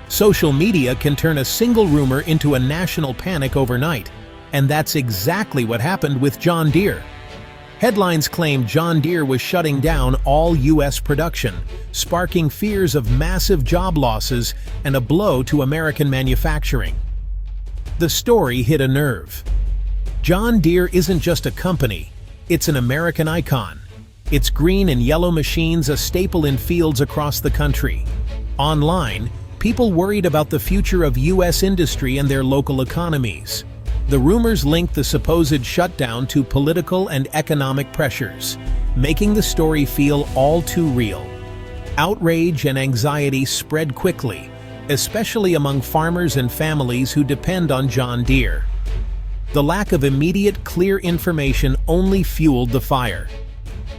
Social media can turn a single rumor into a national panic overnight, and that's exactly what happened with John Deere. Headlines claimed John Deere was shutting down all U.S. production, sparking fears of massive job losses and a blow to American manufacturing. The story hit a nerve. John Deere isn't just a company, it's an American icon. Its green and yellow machines a staple in fields across the country. Online, people worried about the future of U.S. industry and their local economies. The rumors linked the supposed shutdown to political and economic pressures, making the story feel all too real. Outrage and anxiety spread quickly, especially among farmers and families who depend on John Deere. The lack of immediate, clear information only fueled the fire.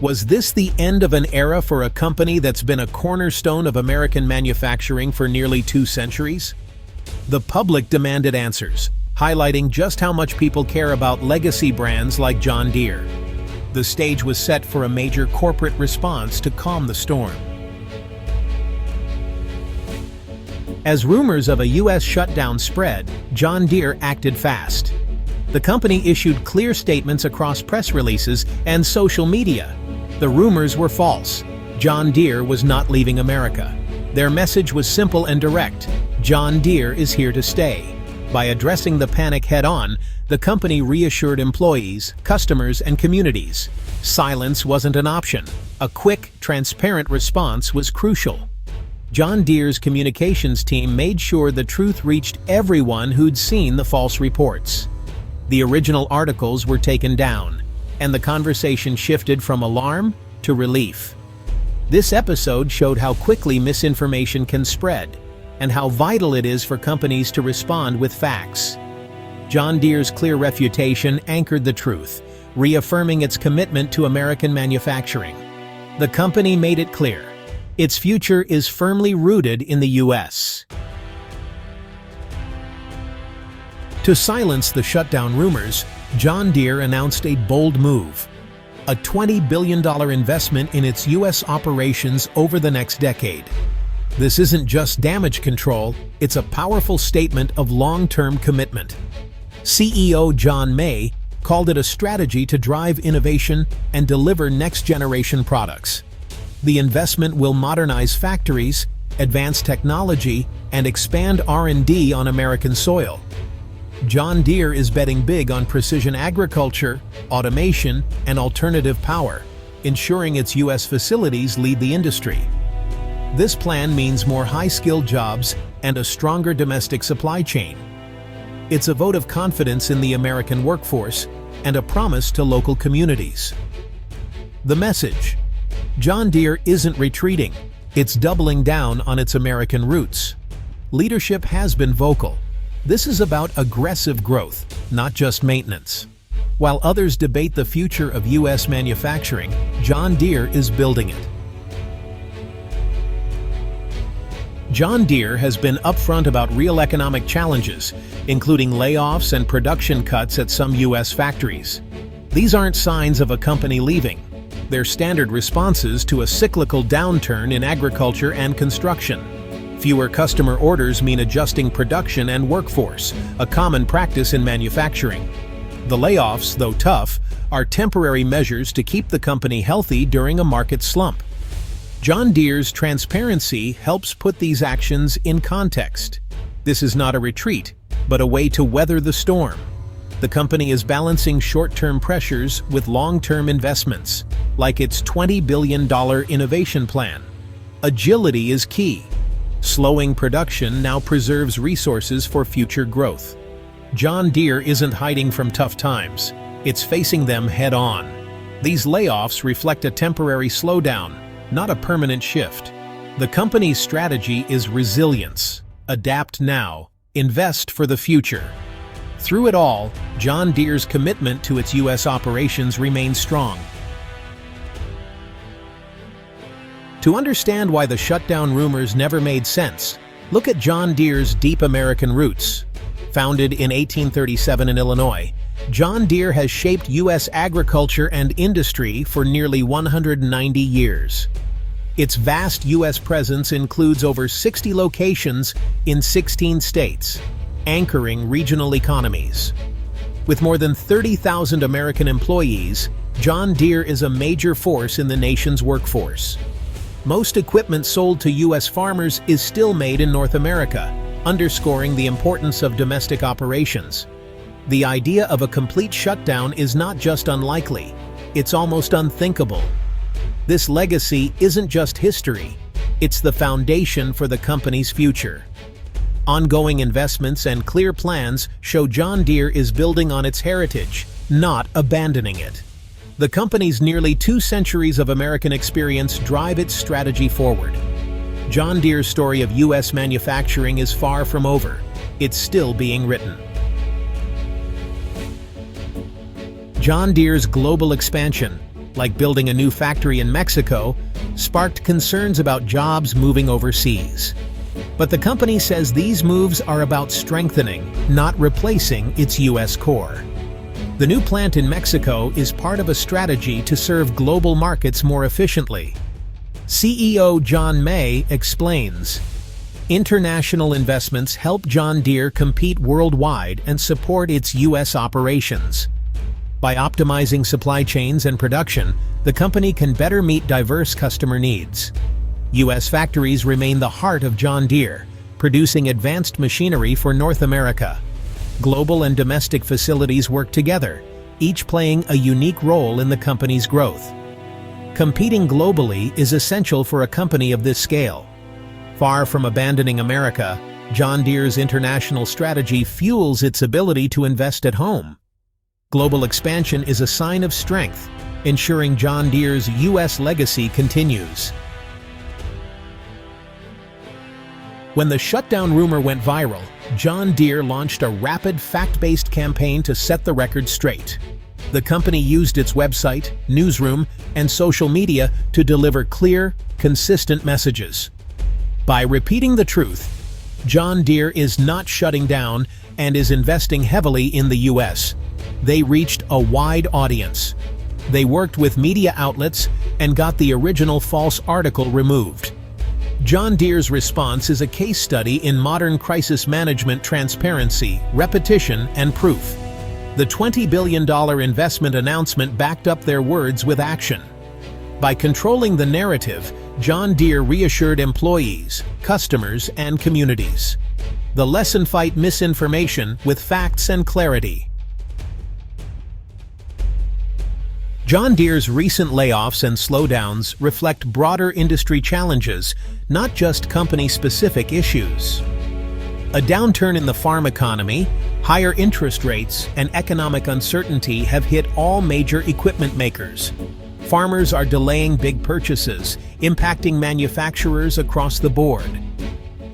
Was this the end of an era for a company that's been a cornerstone of American manufacturing for nearly 2 centuries? The public demanded answers, highlighting just how much people care about legacy brands like John Deere. The stage was set for a major corporate response to calm the storm. As rumors of a U.S. shutdown spread, John Deere acted fast. The company issued clear statements across press releases and social media. The rumors were false. John Deere was not leaving America. Their message was simple and direct: John Deere is here to stay. By addressing the panic head-on, the company reassured employees, customers, and communities. Silence wasn't an option. A quick, transparent response was crucial. John Deere's communications team made sure the truth reached everyone who'd seen the false reports. The original articles were taken down, and the conversation shifted from alarm to relief. This episode showed how quickly misinformation can spread, and how vital it is for companies to respond with facts. John Deere's clear refutation anchored the truth, reaffirming its commitment to American manufacturing. The company made it clear: its future is firmly rooted in the U.S. To silence the shutdown rumors, John Deere announced a bold move: a $20 billion investment in its U.S. operations over the next decade. This isn't just damage control, it's a powerful statement of long-term commitment. CEO John May called it a strategy to drive innovation and deliver next-generation products. The investment will modernize factories, advance technology, and expand R&D on American soil. John Deere is betting big on precision agriculture, automation, and alternative power, ensuring its U.S. facilities lead the industry. This plan means more high-skilled jobs and a stronger domestic supply chain. It's a vote of confidence in the American workforce and a promise to local communities. The message: John Deere isn't retreating, it's doubling down on its American roots. Leadership has been vocal. This is about aggressive growth, not just maintenance. While others debate the future of U.S. manufacturing, John Deere is building it. John Deere has been upfront about real economic challenges, including layoffs and production cuts at some U.S. factories. These aren't signs of a company leaving. They're standard responses to a cyclical downturn in agriculture and construction. Fewer customer orders mean adjusting production and workforce, a common practice in manufacturing. The layoffs, though tough, are temporary measures to keep the company healthy during a market slump. John Deere's transparency helps put these actions in context. This is not a retreat, but a way to weather the storm. The company is balancing short-term pressures with long-term investments, like its $20 billion innovation plan. Agility is key. Slowing production now preserves resources for future growth. John Deere isn't hiding from tough times, it's facing them head-on. These layoffs reflect a temporary slowdown, not a permanent shift. The company's strategy is resilience. Adapt now, invest for the future. Through it all, John Deere's commitment to its U.S. operations remains strong. To understand why the shutdown rumors never made sense, look at John Deere's deep American roots. Founded in 1837 in Illinois, John Deere has shaped U.S. agriculture and industry for nearly 190 years. Its vast U.S. presence includes over 60 locations in 16 states, anchoring regional economies. With more than 30,000 American employees, John Deere is a major force in the nation's workforce. Most equipment sold to U.S. farmers is still made in North America, underscoring the importance of domestic operations. The idea of a complete shutdown is not just unlikely, it's almost unthinkable. This legacy isn't just history, it's the foundation for the company's future. Ongoing investments and clear plans show John Deere is building on its heritage, not abandoning it. The company's nearly 2 centuries of American experience drive its strategy forward. John Deere's story of U.S. manufacturing is far from over. It's still being written. John Deere's global expansion, like building a new factory in Mexico, sparked concerns about jobs moving overseas. But the company says these moves are about strengthening, not replacing its U.S. core. The new plant in Mexico is part of a strategy to serve global markets more efficiently. CEO John May explains, "International investments help John Deere compete worldwide and support its U.S. operations. By optimizing supply chains and production, the company can better meet diverse customer needs. U.S. factories remain the heart of John Deere, producing advanced machinery for North America. Global and domestic facilities work together, each playing a unique role in the company's growth. Competing globally is essential for a company of this scale. Far from abandoning America, John Deere's international strategy fuels its ability to invest at home. Global expansion is a sign of strength, ensuring John Deere's U.S. legacy continues." When the shutdown rumor went viral, John Deere launched a rapid, fact-based campaign to set the record straight. The company used its website, newsroom, and social media to deliver clear, consistent messages. By repeating the truth, John Deere is not shutting down and is investing heavily in the U.S. They reached a wide audience. They worked with media outlets and got the original false article removed. John Deere's response is a case study in modern crisis management: transparency, repetition, and proof. The $20 billion investment announcement backed up their words with action. By controlling the narrative, John Deere reassured employees, customers, and communities. The lesson: fight misinformation with facts and clarity. John Deere's recent layoffs and slowdowns reflect broader industry challenges, not just company-specific issues. A downturn in the farm economy, higher interest rates, and economic uncertainty have hit all major equipment makers. Farmers are delaying big purchases, impacting manufacturers across the board.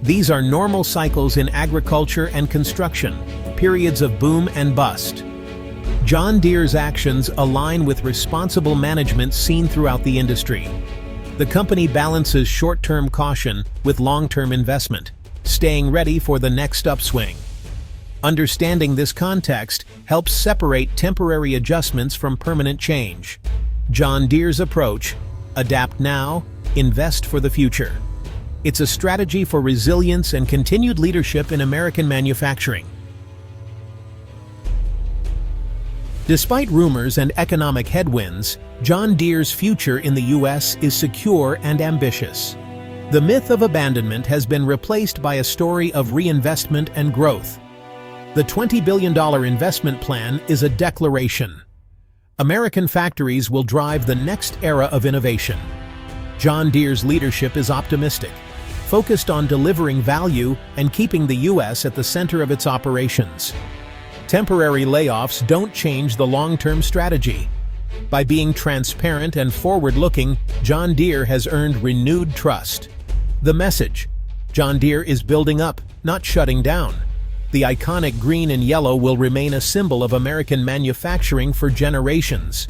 These are normal cycles in agriculture and construction, periods of boom and bust. John Deere's actions align with responsible management seen throughout the industry. The company balances short-term caution with long-term investment, staying ready for the next upswing. Understanding this context helps separate temporary adjustments from permanent change. John Deere's approach: adapt now, invest for the future. It's a strategy for resilience and continued leadership in American manufacturing. Despite rumors and economic headwinds, John Deere's future in the U.S. is secure and ambitious. The myth of abandonment has been replaced by a story of reinvestment and growth. The $20 billion investment plan is a declaration. American factories will drive the next era of innovation. John Deere's leadership is optimistic, focused on delivering value and keeping the U.S. at the center of its operations. Temporary layoffs don't change the long-term strategy. By being transparent and forward-looking, John Deere has earned renewed trust. The message: John Deere is building up, not shutting down. The iconic green and yellow will remain a symbol of American manufacturing for generations.